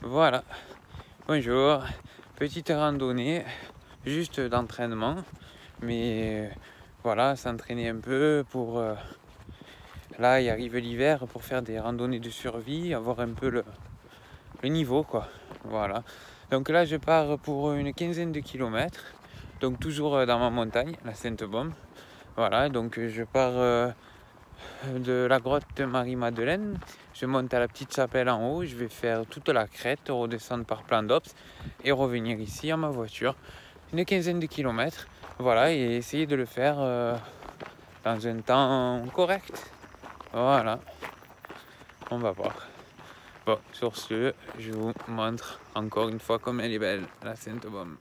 Voilà, bonjour, petite randonnée, juste d'entraînement, mais voilà, s'entraîner un peu pour, là il arrive l'hiver, pour faire des randonnées de survie, avoir un peu le niveau quoi, voilà. Donc là je pars pour une quinzaine de kilomètres, donc toujours dans ma montagne, la Sainte-Baume, voilà, donc je pars de la grotte de Marie-Madeleine, je monte à la petite chapelle en haut, je vais faire toute la crête, redescendre par Plan d'Ops et revenir ici en ma voiture. Une quinzaine de kilomètres, voilà, et essayer de le faire dans un temps correct. Voilà, on va voir. Bon, sur ce, je vous montre encore une fois comme elle est belle, la Sainte-Baume.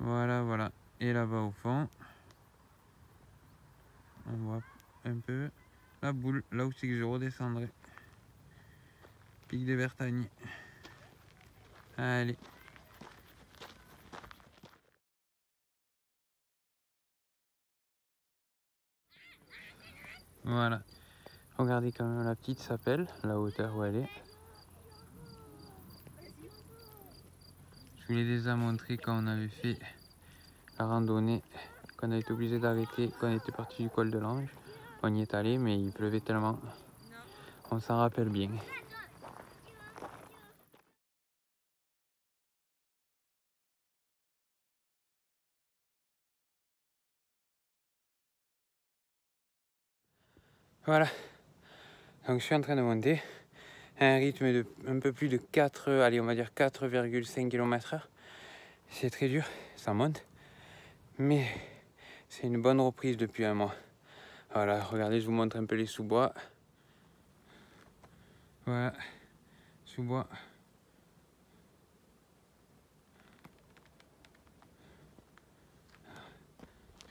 Voilà, voilà. Et là-bas au fond, on voit un peu la boule, là où c'est que je redescendrai. Pic de Vertagny. Allez. Voilà. Regardez quand même la petite chapelle, la hauteur où elle est. Je vous l'ai déjà montré quand on avait fait la randonnée, qu'on a été obligé d'arrêter, quand on était parti du col de l'Ange. On y est allé, mais il pleuvait tellement. On s'en rappelle bien. Voilà. Donc je suis en train de monter à un rythme de un peu plus de 4, allez on va dire 4,5 km/h. C'est très dur, ça monte. Mais c'est une bonne reprise depuis un mois. Voilà, regardez, je vous montre un peu les sous-bois. Voilà, sous-bois.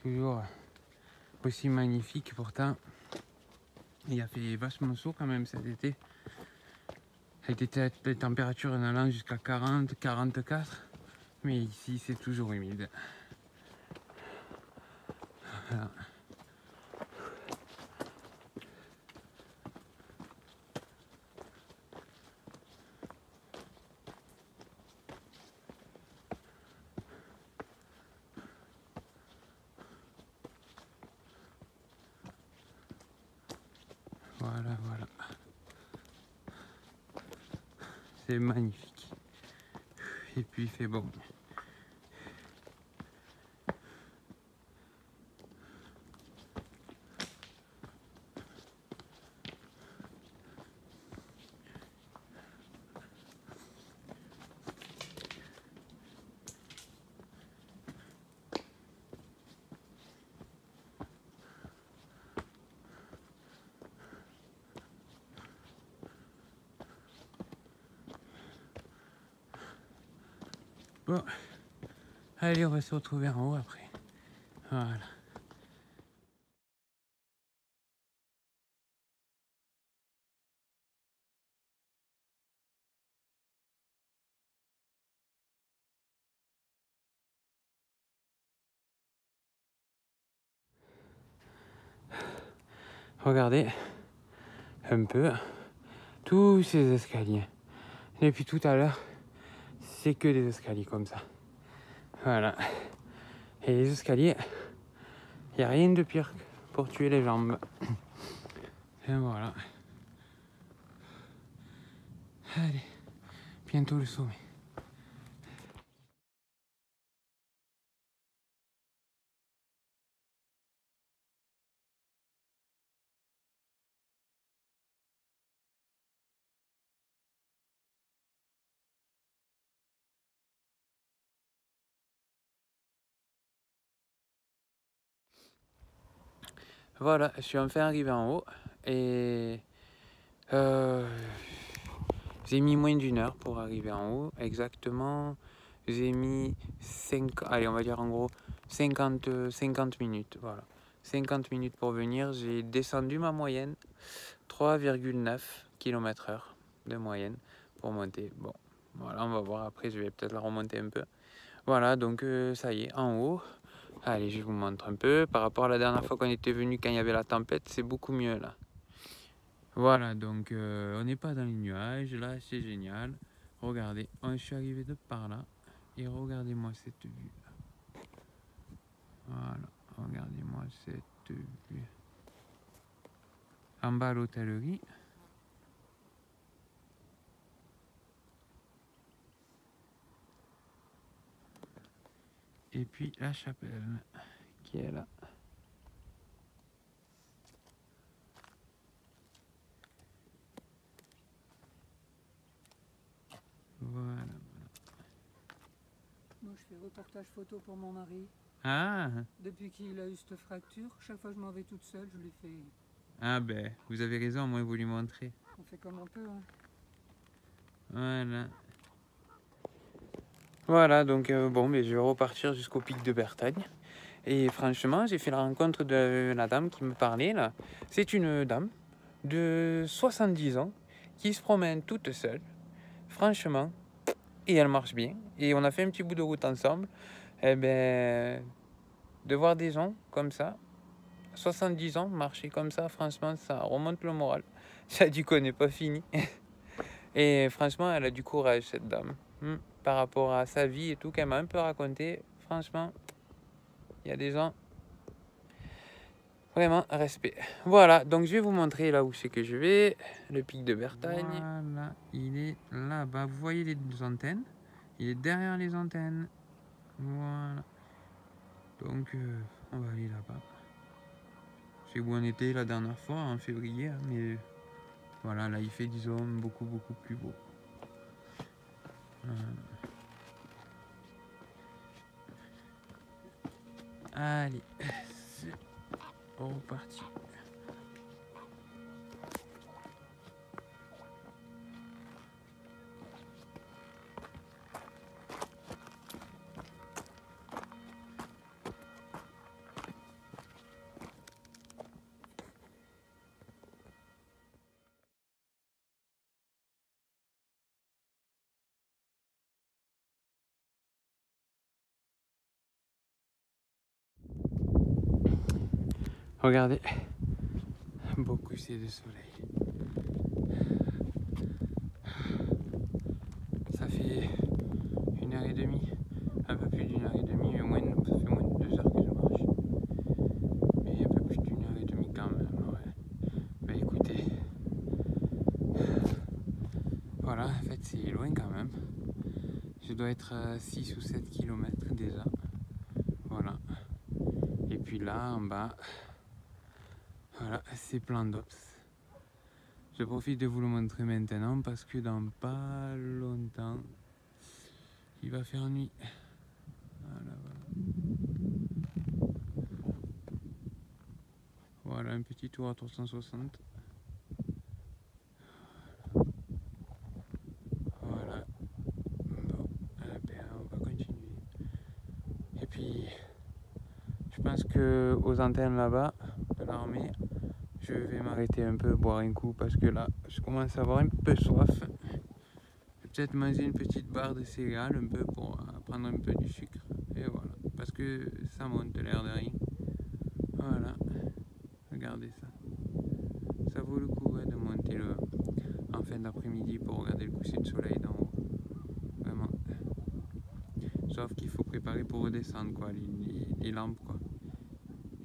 Toujours aussi magnifique, pourtant il a fait vachement chaud quand même cet été. Ça a été des températures en allant jusqu'à 40, 44, mais ici c'est toujours humide. Voilà. Voilà, voilà. C'est magnifique. Et puis il fait bon. Bon, allez, on va se retrouver en haut après. Voilà. Regardez un peu tous ces escaliers. Depuis tout à l'heure, c'est que des escaliers comme ça. Voilà. Et les escaliers, il n'y a rien de pire pour tuer les jambes. Et voilà. Allez, bientôt le sommet. Voilà, je suis enfin arrivé en haut et j'ai mis moins d'1 heure pour arriver en haut, exactement Je vous ai mis 5, allez, on va dire en gros 50 minutes. Voilà. 50 minutes pour venir. J'ai descendu ma moyenne, 3,9 km/h de moyenne pour monter. Bon, voilà, on va voir. Après, je vais peut-être la remonter un peu. Voilà, donc ça y est, en haut. Allez, je vous montre un peu. Par rapport à la dernière fois qu'on était venu quand il y avait la tempête, c'est beaucoup mieux là. Voilà, donc on n'est pas dans les nuages. Là, c'est génial. Regardez, je suis arrivé de par là. Et regardez-moi cette vue. Voilà, regardez-moi cette vue. En bas, l'hôtellerie. Et puis la chapelle qui est là. Voilà. Moi, je fais reportage photo pour mon mari. Ah, Depuis qu'il a eu cette fracture, chaque fois que je m'en vais toute seule, je lui fais. ah ben, vous avez raison, moi, vous lui montrer. On fait comme on peut. Hein. Voilà. Voilà, donc bon, mais je vais repartir jusqu'au pic de Bertagne. Et franchement, j'ai fait la rencontre de la dame qui me parlait là. C'est une dame de 70 ans qui se promène toute seule. Franchement, et elle marche bien. Et on a fait un petit bout de route ensemble. Eh ben, de voir des gens comme ça, 70 ans, marcher comme ça, franchement, ça remonte le moral. Ça dit qu'on n'est pas fini. Et franchement, elle a du courage, cette dame. Par rapport à sa vie et tout, qu'elle m'a un peu raconté. Franchement, il y a des gens, vraiment, respect. Voilà, donc je vais vous montrer là où c'est que je vais. Le pic de Bertagne. Voilà, il est là-bas. Vous voyez les deux antennes? Il est derrière les antennes. Voilà. Donc, on va aller là-bas. C'est où on était la dernière fois, en février. Hein, mais voilà, là, il fait, disons, beaucoup plus beau. Allez, c'est reparti. Regardez, beau coucher de soleil. Ça fait 1h30, un peu plus d'1h30, mais ça fait moins de 2 heures que je marche. Mais un peu plus d'1h30 quand même, ouais. Bah écoutez, voilà, en fait c'est loin quand même. Je dois être à 6 ou 7 km déjà. Voilà. Et puis là, en bas, voilà, c'est plein d'ops. Je profite de vous le montrer maintenant parce que dans pas longtemps, il va faire nuit. Voilà, voilà. Voilà, un petit tour à 360. Voilà. Bon, ben, on va continuer. Et puis, je pense que aux antennes là-bas de l'armée, je vais m'arrêter un peu, boire un coup parce que là, je commence à avoir un peu soif. Peut-être manger une petite barre de céréales un peu pour prendre un peu du sucre. Et voilà, parce que ça monte l'air de rien. Voilà, regardez ça. Ça vaut le coup de monter en fin d'après-midi pour regarder le coucher de soleil d'en haut. Vraiment. Sauf qu'il faut préparer pour redescendre quoi, les lampes quoi.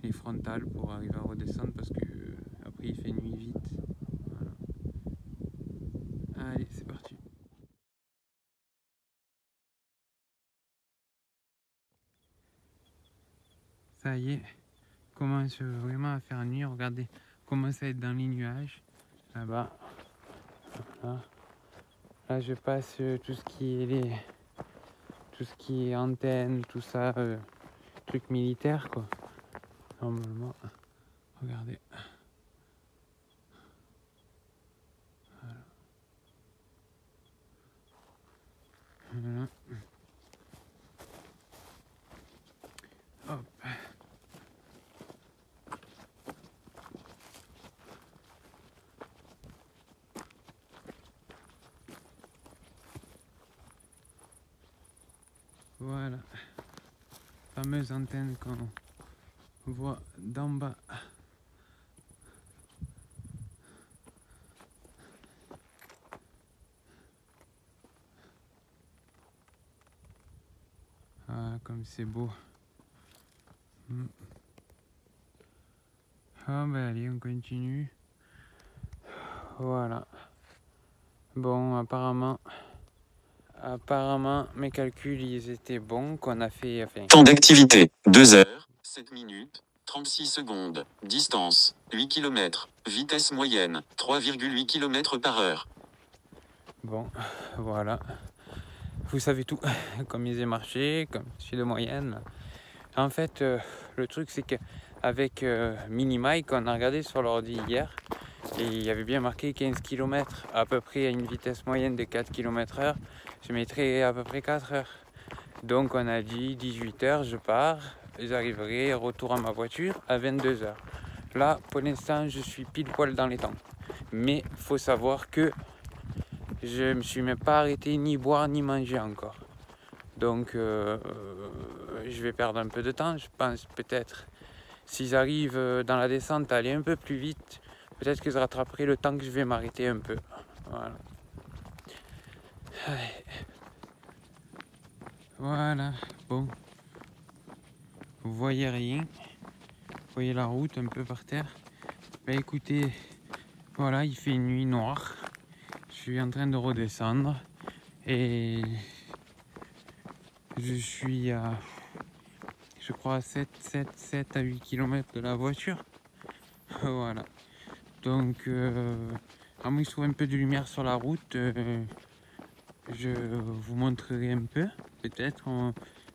Les frontales pour arriver à redescendre parce que après il fait nuit vite. Voilà. Allez, c'est parti. Ça y est, commence vraiment à faire nuit. Regardez, commence à être dans les nuages. Là-bas. Voilà. Là, je passe tout ce qui est antenne, tout ça, truc militaire quoi. Normalement, regardez. Voilà. Voilà. Voilà, fameuse antenne qu'on voit d'en bas. Ah, comme c'est beau. Ah ben allez, on continue. Voilà. Bon, apparemment mes calculs ils étaient bons, qu'on a fait. Enfin, temps d'activité 2 heures, 7 minutes, 36 secondes. Distance 8 km. Vitesse moyenne 3,8 km par heure. bon, voilà. Vous savez tout. Comme ils aient marché, comme je suis de moyenne. En fait, le truc c'est qu'avec Minimike, on a regardé sur l'ordi hier. Et il y avait bien marqué 15 km à peu près à une vitesse moyenne de 4 km/h. Je mettrais à peu près 4 heures. Donc on a dit 18 heures, je pars. J'arriverai retour à ma voiture à 22 heures. Là, pour l'instant, je suis pile poil dans les temps. Mais il faut savoir que je me suis même pas arrêté ni boire ni manger encore. Donc je vais perdre un peu de temps. Je pense peut-être s'ils arrivent dans la descente à aller un peu plus vite, peut-être que je rattraperai le temps que je vais m'arrêter un peu. Voilà. Voilà, bon. Vous voyez rien. Vous voyez la route un peu par terre. Bah écoutez, voilà, il fait une nuit noire. Je suis en train de redescendre. Et je suis à, je crois, 7 à 8 km de la voiture. Voilà. Donc, à moins qu'il se trouve un peu de lumière sur la route, je vous montrerai un peu, peut-être.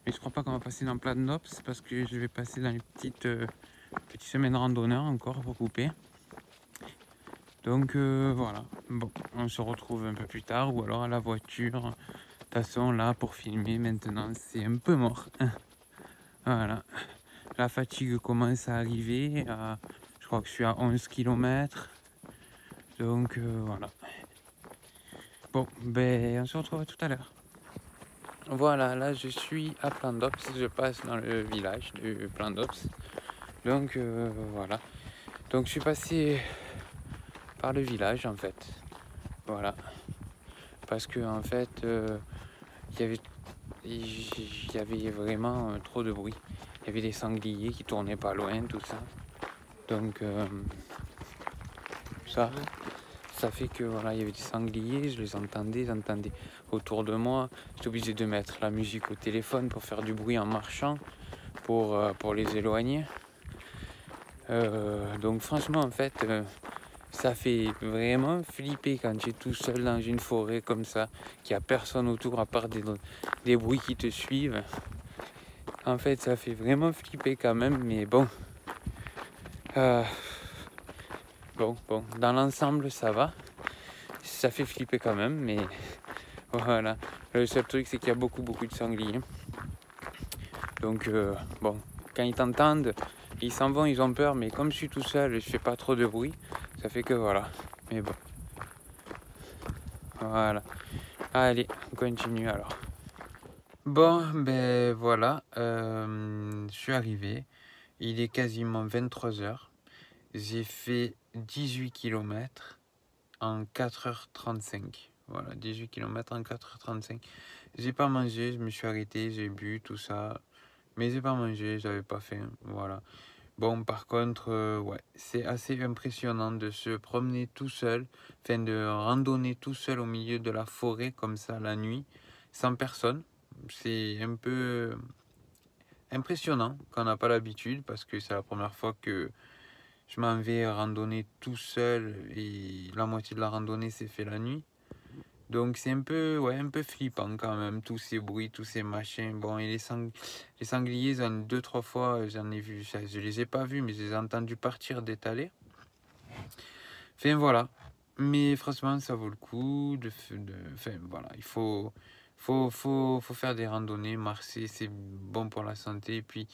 Mais je crois pas qu'on va passer dans plein d'ops parce que je vais passer dans les petites semaines randonneurs encore pour couper. Donc voilà. Bon, on se retrouve un peu plus tard ou alors à la voiture. De toute façon, là, pour filmer maintenant, c'est un peu mort. Voilà. La fatigue commence à arriver. Je crois que je suis à 11 km. Donc voilà. Bon, ben on se retrouve tout à l'heure. Voilà, là je suis à Plandops, je passe dans le village de Plandops. Donc voilà. Donc je suis passé par le village en fait. Voilà. Parce que en fait il y avait vraiment trop de bruit. Il y avait des sangliers qui tournaient pas loin, tout ça. Donc ça fait que voilà, il y avait des sangliers, je les entendais, j'entendais autour de moi. J'étais obligé de mettre la musique au téléphone pour faire du bruit en marchant, pour les éloigner. Donc franchement, en fait, ça fait vraiment flipper quand tu es tout seul dans une forêt comme ça, qu'il n'y a personne autour à part des bruits qui te suivent. En fait, ça fait vraiment flipper quand même, mais bon. Bon, dans l'ensemble, ça va. Ça fait flipper quand même, mais voilà. Le seul truc, c'est qu'il y a beaucoup de sangliers. Donc, bon, quand ils t'entendent, ils s'en vont, ils ont peur, mais comme je suis tout seul, je fais pas trop de bruit, ça fait que voilà. Mais bon. Voilà. Allez, on continue alors. Bon, ben voilà, je suis arrivé. Il est quasiment 23 heures. J'ai fait 18 km en 4h35. Voilà, 18 km en 4h35. J'ai pas mangé, je me suis arrêté, j'ai bu, tout ça. Mais j'ai pas mangé, j'avais pas faim. Voilà. Bon, par contre, ouais, c'est assez impressionnant de se promener tout seul, enfin de randonner tout seul au milieu de la forêt comme ça la nuit, sans personne. C'est un peu impressionnant quand on n'a pas l'habitude parce que c'est la première fois que je m'en vais randonner tout seul et la moitié de la randonnée s'est fait la nuit. Donc c'est un peu, ouais, un peu flippant quand même, tous ces bruits, tous ces machins. Bon, et les sangliers, 2-3 fois, j'en ai vu, je les ai pas vus, mais je les ai entendus partir d'étaler. Enfin voilà. Mais franchement, ça vaut le coup. Enfin voilà, il faut faire des randonnées, marcher, c'est bon pour la santé. Et puis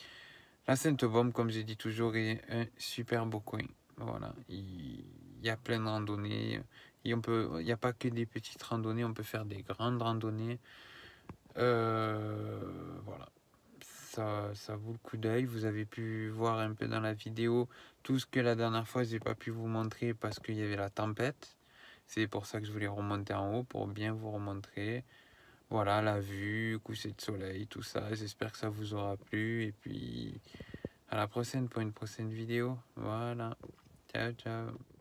la Sainte-Baume, comme j'ai dit toujours, est un super beau coin. Voilà, il y a plein de randonnées. Et il n'y a pas que des petites randonnées, on peut faire des grandes randonnées. Voilà, ça vaut le coup d'œil. Vous avez pu voir un peu dans la vidéo tout ce que la dernière fois j'ai pas pu vous montrer parce qu'il y avait la tempête. C'est pour ça que je voulais remonter en haut pour bien vous remontrer. Voilà, la vue, coucher de soleil, tout ça. J'espère que ça vous aura plu. Et puis à la prochaine pour une prochaine vidéo. Voilà, ciao ciao.